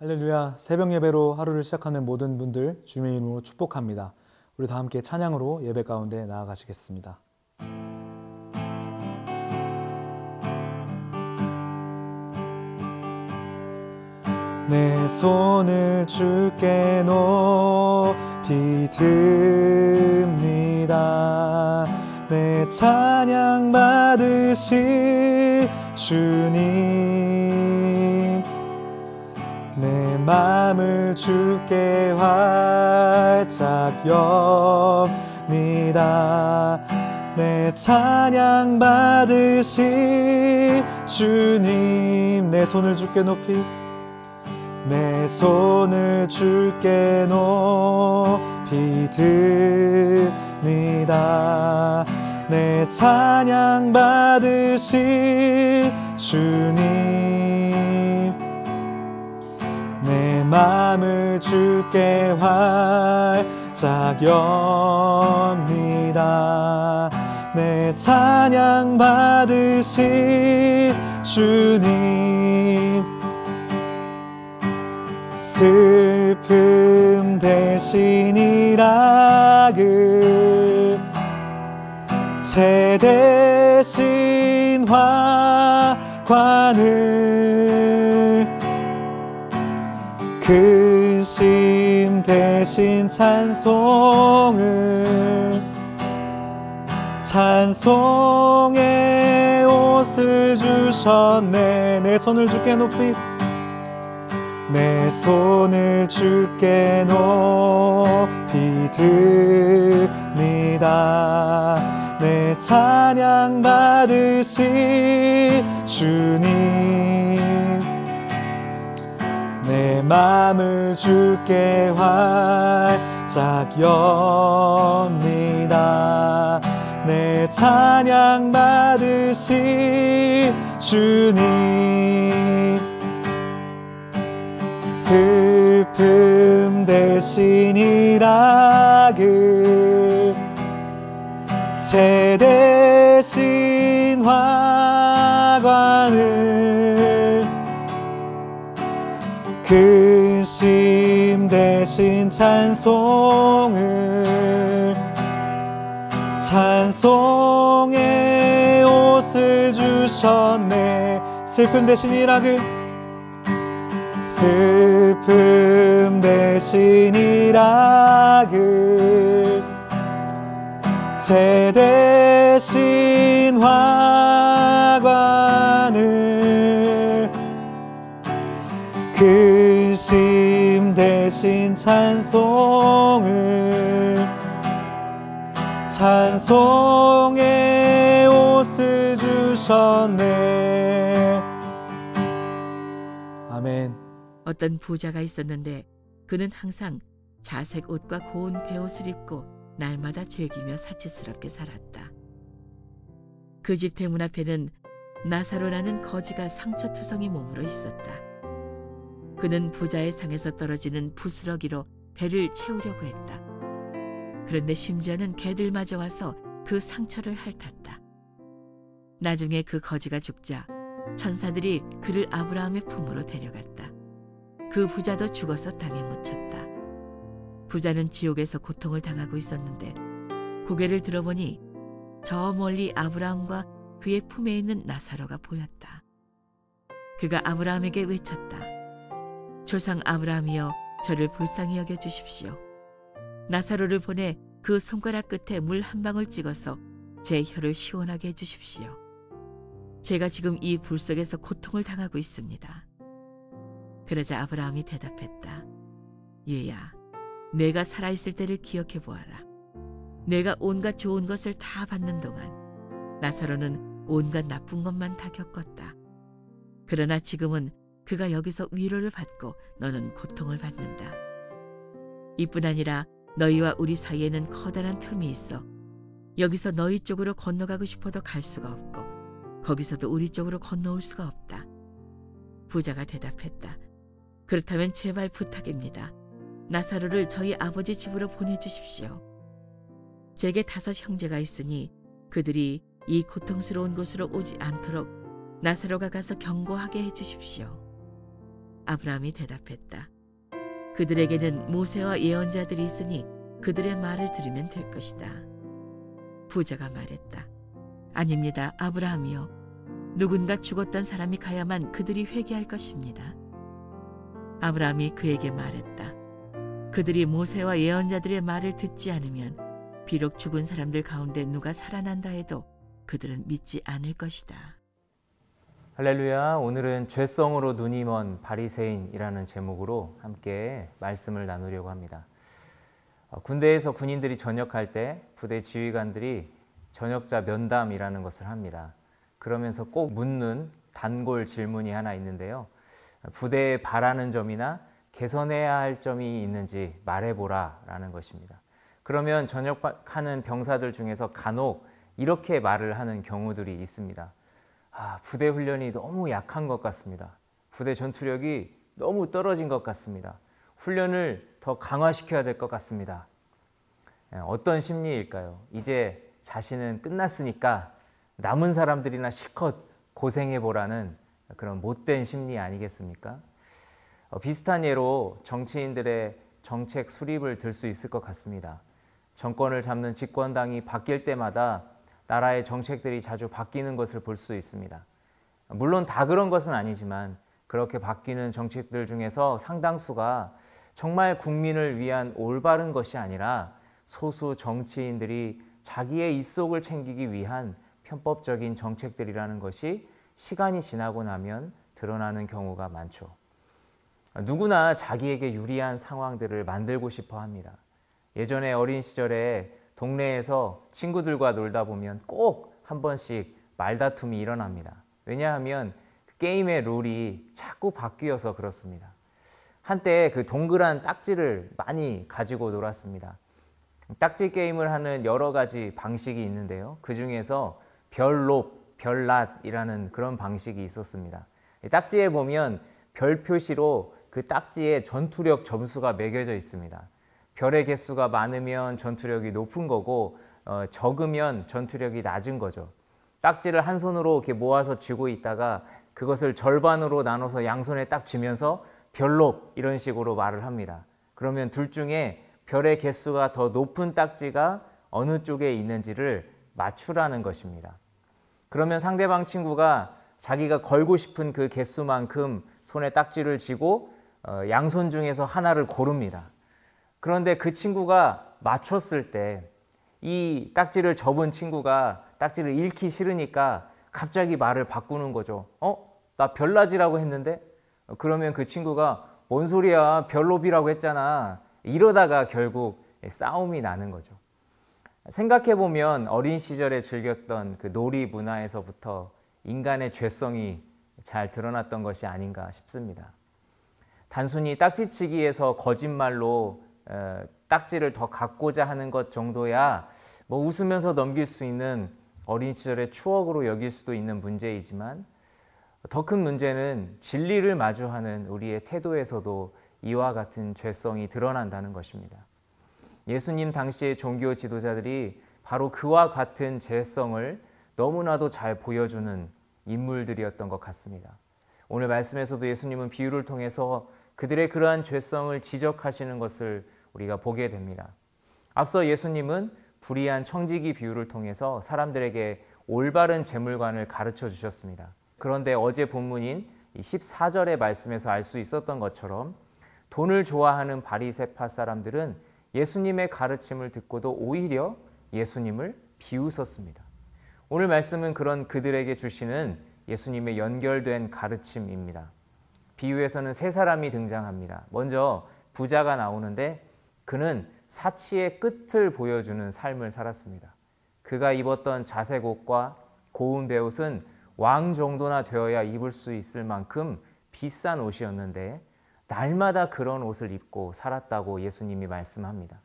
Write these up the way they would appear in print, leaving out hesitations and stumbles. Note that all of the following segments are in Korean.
할렐루야, 새벽 예배로 하루를 시작하는 모든 분들 주님의 이름으로 축복합니다. 우리 다 함께 찬양으로 예배 가운데 나아가시겠습니다. 내 손을 주께 높이 듭니다. 내 찬양 받으실 주님, 내 맘을 주께 활짝 엽니다. 내 찬양 받으실 주님, 내 손을 주께 높이, 내 손을 주께 높이 듭니다. 내 찬양 받으실 주님, 내 맘을 주께 활짝 엽니다. 내 찬양 받으실 주님, 슬픔 대신이라 그 제대신 화관을, 근심 대신 찬송을, 찬송의 옷을 주셨네. 내 손을 주께 높이, 내 손을 주께 높이 듭니다. 내 찬양 받으실 주님, 내 맘을 주께 활짝 엽니다. 내 찬양 받으실 주님, 슬픔 대신이라 그 제대신 화관을, 근심 대신 찬송을, 찬송의 옷을 주셨네. 슬픔 대신이라 그, 슬픔 대신이라 그 제대신 화관을, 근심 대신 찬송을, 찬송의 옷을 주셨네. 아멘. 어떤 부자가 있었는데 그는 항상 자색 옷과 고운 베옷을 입고 날마다 즐기며 사치스럽게 살았다. 그 집 대문 앞에는 나사로라는 거지가 상처투성이 몸으로 있었다. 그는 부자의 상에서 떨어지는 부스러기로 배를 채우려고 했다. 그런데 심지어는 개들마저 와서 그 상처를 핥았다. 나중에 그 거지가 죽자 천사들이 그를 아브라함의 품으로 데려갔다. 그 부자도 죽어서 땅에 묻혔다. 부자는 지옥에서 고통을 당하고 있었는데 고개를 들어보니 저 멀리 아브라함과 그의 품에 있는 나사로가 보였다. 그가 아브라함에게 외쳤다. 조상 아브라함이여, 저를 불쌍히 여겨 주십시오. 나사로를 보내 그 손가락 끝에 물 한 방울 찍어서 제 혀를 시원하게 해주십시오. 제가 지금 이 불 속에서 고통을 당하고 있습니다. 그러자 아브라함이 대답했다. 얘야, 내가 살아있을 때를 기억해 보아라. 내가 온갖 좋은 것을 다 받는 동안 나사로는 온갖 나쁜 것만 다 겪었다. 그러나 지금은 그가 여기서 위로를 받고 너는 고통을 받는다. 이뿐 아니라 너희와 우리 사이에는 커다란 틈이 있어 여기서 너희 쪽으로 건너가고 싶어도 갈 수가 없고 거기서도 우리 쪽으로 건너올 수가 없다. 부자가 대답했다. 그렇다면 제발 부탁입니다. 나사로를 저희 아버지 집으로 보내주십시오. 제게 5 형제가 있으니 그들이 이 고통스러운 곳으로 오지 않도록 나사로가 가서 경고하게 해주십시오. 아브라함이 대답했다. 그들에게는 모세와 예언자들이 있으니 그들의 말을 들으면 될 것이다. 부자가 말했다. 아닙니다, 아브라함이요. 누군가 죽었던 사람이 가야만 그들이 회개할 것입니다. 아브라함이 그에게 말했다. 그들이 모세와 예언자들의 말을 듣지 않으면 비록 죽은 사람들 가운데 누가 살아난다 해도 그들은 믿지 않을 것이다. 할렐루야. 오늘은 죄성으로 눈이 먼 바리새인이라는 제목으로 함께 말씀을 나누려고 합니다. 군대에서 군인들이 전역할 때 부대 지휘관들이 전역자 면담이라는 것을 합니다. 그러면서 꼭 묻는 단골 질문이 하나 있는데요. 부대에 바라는 점이나 개선해야 할 점이 있는지 말해보라 라는 것입니다. 그러면 전역하는 병사들 중에서 간혹 이렇게 말을 하는 경우들이 있습니다. 부대 훈련이 너무 약한 것 같습니다. 부대 전투력이 너무 떨어진 것 같습니다. 훈련을 더 강화시켜야 될 것 같습니다. 어떤 심리일까요? 이제 자신은 끝났으니까 남은 사람들이나 실컷 고생해보라는 그런 못된 심리 아니겠습니까? 비슷한 예로 정치인들의 정책 수립을 들 수 있을 것 같습니다. 정권을 잡는 집권당이 바뀔 때마다 나라의 정책들이 자주 바뀌는 것을 볼 수 있습니다. 물론 다 그런 것은 아니지만 그렇게 바뀌는 정책들 중에서 상당수가 정말 국민을 위한 올바른 것이 아니라 소수 정치인들이 자기의 입속을 챙기기 위한 편법적인 정책들이라는 것이 시간이 지나고 나면 드러나는 경우가 많죠. 누구나 자기에게 유리한 상황들을 만들고 싶어 합니다. 예전에 어린 시절에 동네에서 친구들과 놀다 보면 꼭 한 번씩 말다툼이 일어납니다. 왜냐하면 게임의 룰이 자꾸 바뀌어서 그렇습니다. 한때 그 동그란 딱지를 많이 가지고 놀았습니다. 딱지 게임을 하는 여러 가지 방식이 있는데요. 그 중에서 별롭, 별낫이라는 그런 방식이 있었습니다. 딱지에 보면 별 표시로 그 딱지에 전투력 점수가 매겨져 있습니다. 별의 개수가 많으면 전투력이 높은 거고 적으면 전투력이 낮은 거죠. 딱지를 한 손으로 이렇게 모아서 쥐고 있다가 그것을 절반으로 나눠서 양손에 딱 쥐면서 별롭 이런 식으로 말을 합니다. 그러면 둘 중에 별의 개수가 더 높은 딱지가 어느 쪽에 있는지를 맞추라는 것입니다. 그러면 상대방 친구가 자기가 걸고 싶은 그 개수만큼 손에 딱지를 쥐고 양손 중에서 하나를 고릅니다. 그런데 그 친구가 맞췄을 때 이 딱지를 접은 친구가 딱지를 잃기 싫으니까 갑자기 말을 바꾸는 거죠. 나 별낮이라고 했는데? 그러면 그 친구가 뭔 소리야, 별롭이라고 했잖아. 이러다가 결국 싸움이 나는 거죠. 생각해보면 어린 시절에 즐겼던 그 놀이 문화에서부터 인간의 죄성이 잘 드러났던 것이 아닌가 싶습니다. 단순히 딱지치기에서 거짓말로 딱지를 더 갖고자 하는 것 정도야 뭐 웃으면서 넘길 수 있는 어린 시절의 추억으로 여길 수도 있는 문제이지만 더 큰 문제는 진리를 마주하는 우리의 태도에서도 이와 같은 죄성이 드러난다는 것입니다. 예수님 당시의 종교 지도자들이 바로 그와 같은 죄성을 너무나도 잘 보여주는 인물들이었던 것 같습니다. 오늘 말씀에서도 예수님은 비유를 통해서 그들의 그러한 죄성을 지적하시는 것을 우리가 보게 됩니다. 앞서 예수님은 불의한 청지기 비유를 통해서 사람들에게 올바른 재물관을 가르쳐 주셨습니다. 그런데 어제 본문인 14절의 말씀에서 알 수 있었던 것처럼 돈을 좋아하는 바리새파 사람들은 예수님의 가르침을 듣고도 오히려 예수님을 비웃었습니다. 오늘 말씀은 그런 그들에게 주시는 예수님의 연결된 가르침입니다. 비유에서는 세 사람이 등장합니다. 먼저 부자가 나오는데 그는 사치의 끝을 보여주는 삶을 살았습니다. 그가 입었던 자색 옷과 고운 베옷은 왕 정도나 되어야 입을 수 있을 만큼 비싼 옷이었는데 날마다 그런 옷을 입고 살았다고 예수님이 말씀합니다.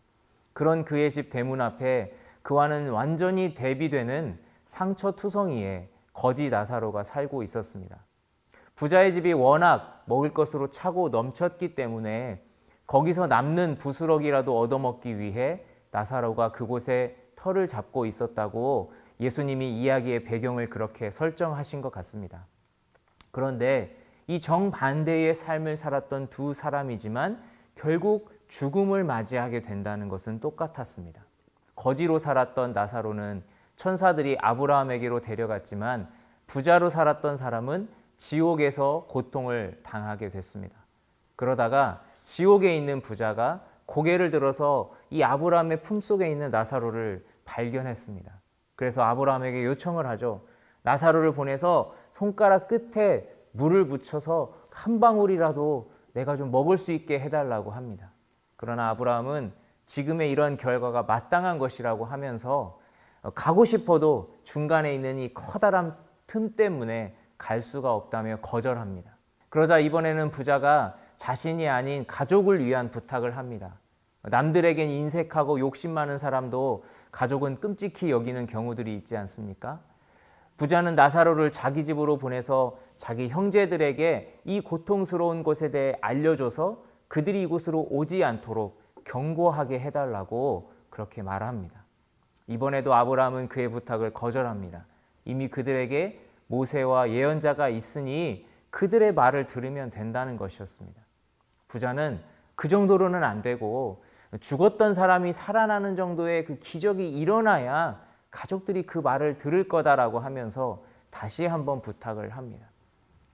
그런 그의 집 대문 앞에 그와는 완전히 대비되는 상처투성이에 거지 나사로가 살고 있었습니다. 부자의 집이 워낙 먹을 것으로 차고 넘쳤기 때문에 거기서 남는 부스러기라도 얻어먹기 위해 나사로가 그곳에 터를 잡고 있었다고 예수님이 이야기의 배경을 그렇게 설정하신 것 같습니다. 그런데 이 정반대의 삶을 살았던 두 사람이지만 결국 죽음을 맞이하게 된다는 것은 똑같았습니다. 거지로 살았던 나사로는 천사들이 아브라함에게로 데려갔지만 부자로 살았던 사람은 지옥에서 고통을 당하게 됐습니다. 그러다가 지옥에 있는 부자가 고개를 들어서 이 아브라함의 품속에 있는 나사로를 발견했습니다. 그래서 아브라함에게 요청을 하죠. 나사로를 보내서 손가락 끝에 물을 묻혀서 한 방울이라도 내가 좀 먹을 수 있게 해달라고 합니다. 그러나 아브라함은 지금의 이런 결과가 마땅한 것이라고 하면서 가고 싶어도 중간에 있는 이 커다란 틈 때문에 갈 수가 없다며 거절합니다. 그러자 이번에는 부자가 자신이 아닌 가족을 위한 부탁을 합니다. 남들에겐 인색하고 욕심 많은 사람도 가족은 끔찍히 여기는 경우들이 있지 않습니까? 부자는 나사로를 자기 집으로 보내서 자기 형제들에게 이 고통스러운 곳에 대해 알려줘서 그들이 이곳으로 오지 않도록 경고하게 해달라고 그렇게 말합니다. 이번에도 아브라함은 그의 부탁을 거절합니다. 이미 그들에게 모세와 예언자가 있으니 그들의 말을 들으면 된다는 것이었습니다. 부자는 그 정도로는 안 되고 죽었던 사람이 살아나는 정도의 그 기적이 일어나야 가족들이 그 말을 들을 거다라고 하면서 다시 한번 부탁을 합니다.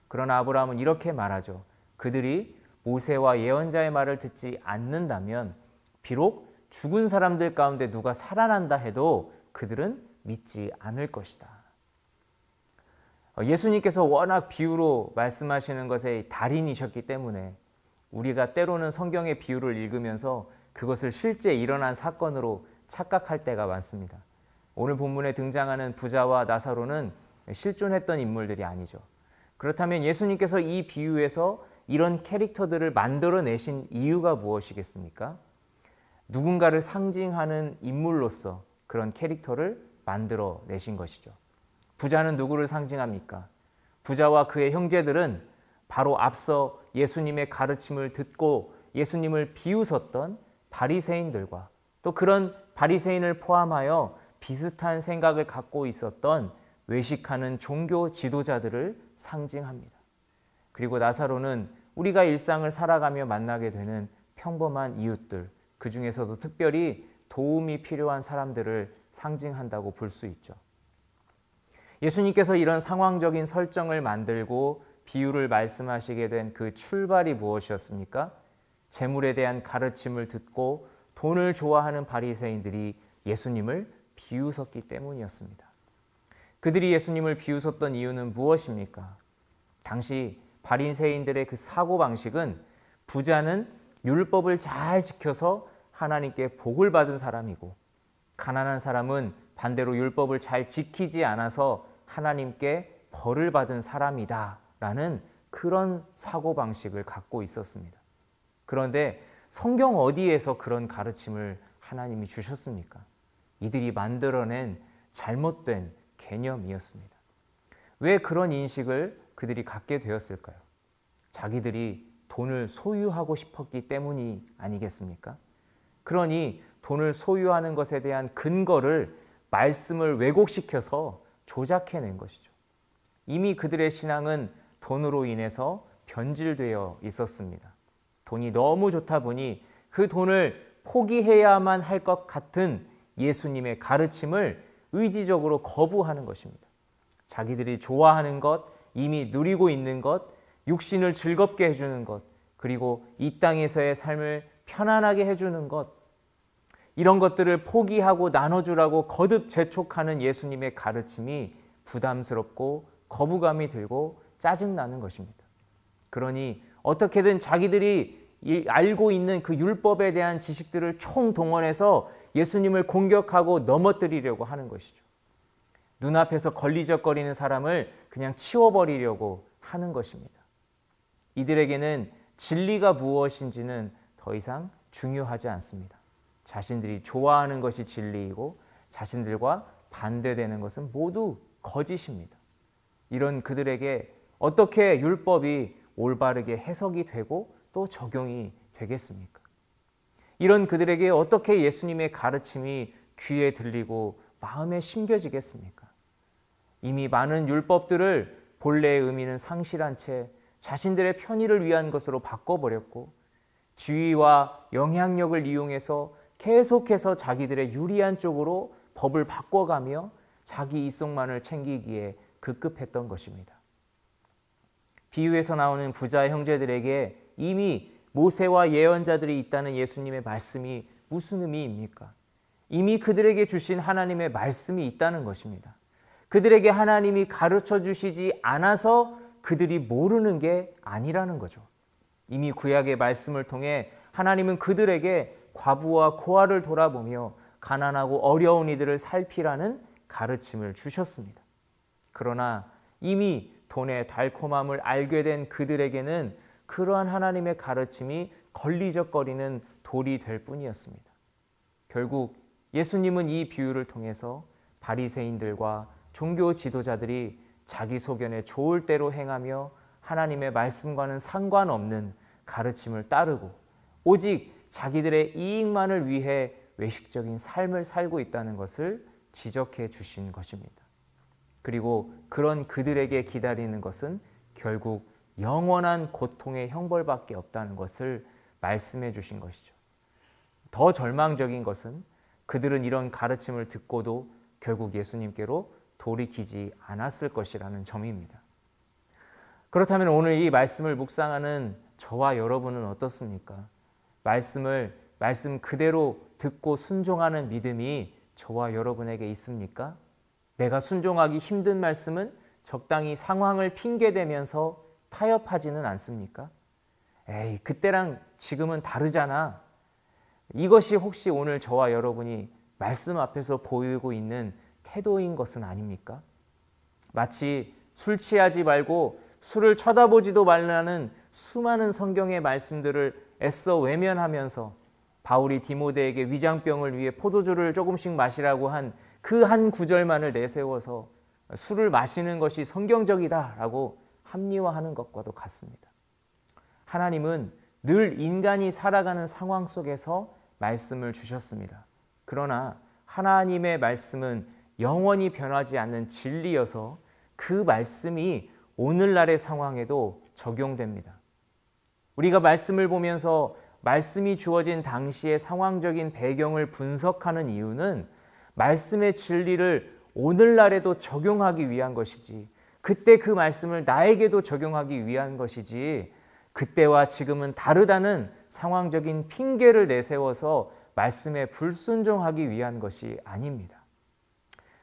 그러나 아브라함은 이렇게 말하죠. 그들이 모세와 예언자의 말을 듣지 않는다면 비록 죽은 사람들 가운데 누가 살아난다 해도 그들은 믿지 않을 것이다. 예수님께서 워낙 비유로 말씀하시는 것에 달인이셨기 때문에 우리가 때로는 성경의 비유를 읽으면서 그것을 실제 일어난 사건으로 착각할 때가 많습니다. 오늘 본문에 등장하는 부자와 나사로는 실존했던 인물들이 아니죠. 그렇다면 예수님께서 이 비유에서 이런 캐릭터들을 만들어내신 이유가 무엇이겠습니까? 누군가를 상징하는 인물로서 그런 캐릭터를 만들어내신 것이죠. 부자는 누구를 상징합니까? 부자와 그의 형제들은 바로 앞서 예수님의 가르침을 듣고 예수님을 비웃었던 바리새인들과 또 그런 바리새인을 포함하여 비슷한 생각을 갖고 있었던 외식하는 종교 지도자들을 상징합니다. 그리고 나사로는 우리가 일상을 살아가며 만나게 되는 평범한 이웃들, 그 중에서도 특별히 도움이 필요한 사람들을 상징한다고 볼 수 있죠. 예수님께서 이런 상황적인 설정을 만들고 비유를 말씀하시게 된 그 출발이 무엇이었습니까? 재물에 대한 가르침을 듣고 돈을 좋아하는 바리새인들이 예수님을 비웃었기 때문이었습니다. 그들이 예수님을 비웃었던 이유는 무엇입니까? 당시 바리새인들의 그 사고방식은 부자는 율법을 잘 지켜서 하나님께 복을 받은 사람이고 가난한 사람은 반대로 율법을 잘 지키지 않아서 하나님께 벌을 받은 사람이다 라는 그런 사고방식을 갖고 있었습니다. 그런데 성경 어디에서 그런 가르침을 하나님이 주셨습니까? 이들이 만들어낸 잘못된 개념이었습니다. 왜 그런 인식을 그들이 갖게 되었을까요? 자기들이 돈을 소유하고 싶었기 때문이 아니겠습니까? 그러니 돈을 소유하는 것에 대한 근거를 말씀을 왜곡시켜서 조작해낸 것이죠. 이미 그들의 신앙은 돈으로 인해서 변질되어 있었습니다. 돈이 너무 좋다 보니 그 돈을 포기해야만 할 것 같은 예수님의 가르침을 의지적으로 거부하는 것입니다. 자기들이 좋아하는 것, 이미 누리고 있는 것, 육신을 즐겁게 해주는 것, 그리고 이 땅에서의 삶을 편안하게 해주는 것, 이런 것들을 포기하고 나눠주라고 거듭 재촉하는 예수님의 가르침이 부담스럽고 거부감이 들고 짜증나는 것입니다. 그러니 어떻게든 자기들이 알고 있는 그 율법에 대한 지식들을 총동원해서 예수님을 공격하고 넘어뜨리려고 하는 것이죠. 눈앞에서 걸리적거리는 사람을 그냥 치워버리려고 하는 것입니다. 이들에게는 진리가 무엇인지는 더 이상 중요하지 않습니다. 자신들이 좋아하는 것이 진리이고 자신들과 반대되는 것은 모두 거짓입니다. 이런 그들에게 어떻게 율법이 올바르게 해석이 되고 또 적용이 되겠습니까? 이런 그들에게 어떻게 예수님의 가르침이 귀에 들리고 마음에 심겨지겠습니까? 이미 많은 율법들을 본래의 의미는 상실한 채 자신들의 편의를 위한 것으로 바꿔버렸고 지위와 영향력을 이용해서 계속해서 자기들의 유리한 쪽으로 법을 바꿔가며 자기 이속만을 챙기기에 급급했던 것입니다. 비유에서 나오는 부자 형제들에게 이미 모세와 예언자들이 있다는 예수님의 말씀이 무슨 의미입니까? 이미 그들에게 주신 하나님의 말씀이 있다는 것입니다. 그들에게 하나님이 가르쳐 주시지 않아서 그들이 모르는 게 아니라는 거죠. 이미 구약의 말씀을 통해 하나님은 그들에게 과부와 고아를 돌아보며 가난하고 어려운 이들을 살피라는 가르침을 주셨습니다. 그러나 이미 돈의 달콤함을 알게 된 그들에게는 그러한 하나님의 가르침이 걸리적거리는 돌이 될 뿐이었습니다. 결국 예수님은 이 비유를 통해서 바리새인들과 종교 지도자들이 자기 소견에 좋을 대로 행하며 하나님의 말씀과는 상관없는 가르침을 따르고 오직 자기들의 이익만을 위해 외식적인 삶을 살고 있다는 것을 지적해 주신 것입니다. 그리고 그런 그들에게 기다리는 것은 결국 영원한 고통의 형벌밖에 없다는 것을 말씀해 주신 것이죠. 더 절망적인 것은 그들은 이런 가르침을 듣고도 결국 예수님께로 돌이키지 않았을 것이라는 점입니다. 그렇다면 오늘 이 말씀을 묵상하는 저와 여러분은 어떻습니까? 말씀 그대로 듣고 순종하는 믿음이 저와 여러분에게 있습니까? 내가 순종하기 힘든 말씀은 적당히 상황을 핑계대면서 타협하지는 않습니까? 에이, 그때랑 지금은 다르잖아. 이것이 혹시 오늘 저와 여러분이 말씀 앞에서 보이고 있는 태도인 것은 아닙니까? 마치 술 취하지 말고 술을 쳐다보지도 말라는 수많은 성경의 말씀들을 애써 외면하면서 바울이 디모데에게 위장병을 위해 포도주를 조금씩 마시라고 한 그 한 구절만을 내세워서 술을 마시는 것이 성경적이다라고 합리화하는 것과도 같습니다. 하나님은 늘 인간이 살아가는 상황 속에서 말씀을 주셨습니다. 그러나 하나님의 말씀은 영원히 변하지 않는 진리여서 그 말씀이 오늘날의 상황에도 적용됩니다. 우리가 말씀을 보면서 말씀이 주어진 당시의 상황적인 배경을 분석하는 이유는 말씀의 진리를 오늘날에도 적용하기 위한 것이지, 그때 그 말씀을 나에게도 적용하기 위한 것이지, 그때와 지금은 다르다는 상황적인 핑계를 내세워서 말씀에 불순종하기 위한 것이 아닙니다.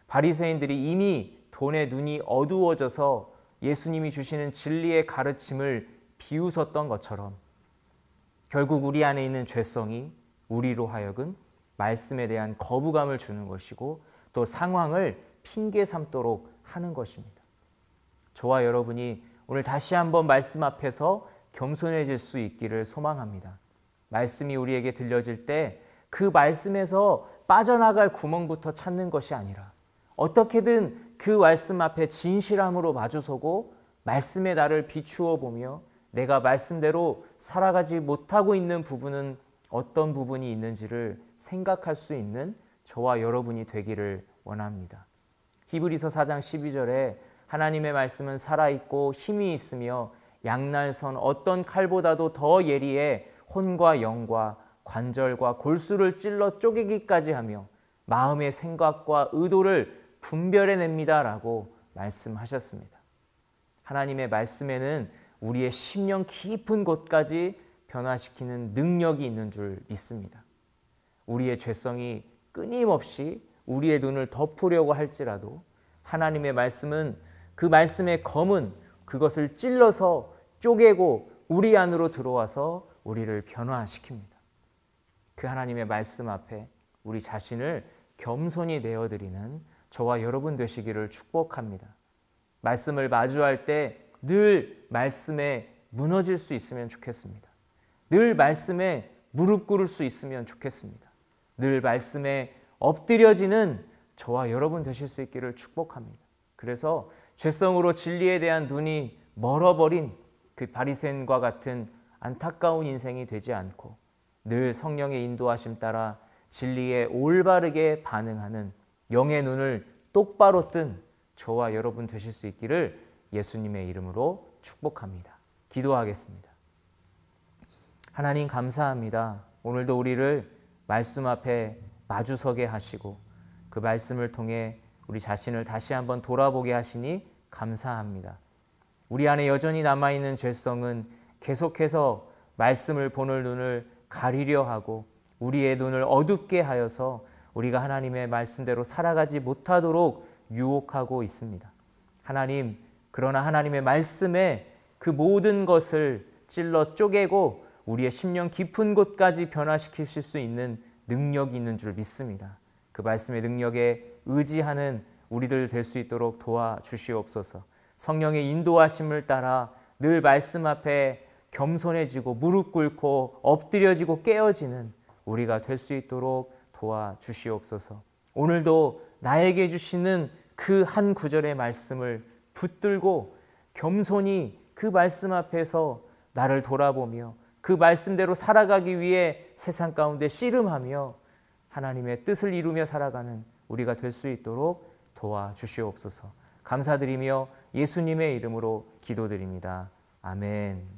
바리새인들이 이미 돈의 눈이 어두워져서 예수님이 주시는 진리의 가르침을 비웃었던 것처럼 결국 우리 안에 있는 죄성이 우리로 하여금 말씀에 대한 거부감을 주는 것이고 또 상황을 핑계 삼도록 하는 것입니다. 저와 여러분이 오늘 다시 한번 말씀 앞에서 겸손해질 수 있기를 소망합니다. 말씀이 우리에게 들려질 때 그 말씀에서 빠져나갈 구멍부터 찾는 것이 아니라 어떻게든 그 말씀 앞에 진실함으로 마주서고 말씀의 나를 비추어 보며 내가 말씀대로 살아가지 못하고 있는 부분은 어떤 부분이 있는지를 생각할 수 있는 저와 여러분이 되기를 원합니다. 히브리서 4장 12절에 하나님의 말씀은 살아있고 힘이 있으며 양날선 어떤 칼보다도 더 예리해 혼과 영과 관절과 골수를 찔러 쪼개기까지 하며 마음의 생각과 의도를 분별해냅니다 라고 말씀하셨습니다. 하나님의 말씀에는 우리의 심령 깊은 곳까지 변화시키는 능력이 있는 줄 믿습니다. 우리의 죄성이 끊임없이 우리의 눈을 덮으려고 할지라도 하나님의 말씀은 그 말씀의 검은 그것을 찔러서 쪼개고 우리 안으로 들어와서 우리를 변화시킵니다. 그 하나님의 말씀 앞에 우리 자신을 겸손히 내어드리는 저와 여러분 되시기를 축복합니다. 말씀을 마주할 때 늘 말씀에 무너질 수 있으면 좋겠습니다. 늘 말씀에 무릎 꿇을 수 있으면 좋겠습니다. 늘 말씀에 엎드려지는 저와 여러분 되실 수 있기를 축복합니다. 그래서 죄성으로 진리에 대한 눈이 멀어버린 그 바리새인과 같은 안타까운 인생이 되지 않고 늘 성령의 인도하심 따라 진리에 올바르게 반응하는 영의 눈을 똑바로 뜬 저와 여러분 되실 수 있기를 예수님의 이름으로 축복합니다. 기도하겠습니다. 하나님 감사합니다. 오늘도 우리를 말씀 앞에 마주서게 하시고 그 말씀을 통해 우리 자신을 다시 한번 돌아보게 하시니 감사합니다. 우리 안에 여전히 남아있는 죄성은 계속해서 말씀을 보는 눈을 가리려 하고 우리의 눈을 어둡게 하여서 우리가 하나님의 말씀대로 살아가지 못하도록 유혹하고 있습니다. 하나님, 그러나 하나님의 말씀에 그 모든 것을 찔러 쪼개고 우리의 심령 깊은 곳까지 변화시키실 수 있는 능력이 있는 줄 믿습니다. 그 말씀의 능력에 의지하는 우리들 될 수 있도록 도와주시옵소서. 성령의 인도하심을 따라 늘 말씀 앞에 겸손해지고 무릎 꿇고 엎드려지고 깨어지는 우리가 될 수 있도록 도와주시옵소서. 오늘도 나에게 주시는 그 한 구절의 말씀을 붙들고 겸손히 그 말씀 앞에서 나를 돌아보며 그 말씀대로 살아가기 위해 세상 가운데 씨름하며 하나님의 뜻을 이루며 살아가는 우리가 될 수 있도록 도와주시옵소서. 감사드리며 예수님의 이름으로 기도드립니다. 아멘.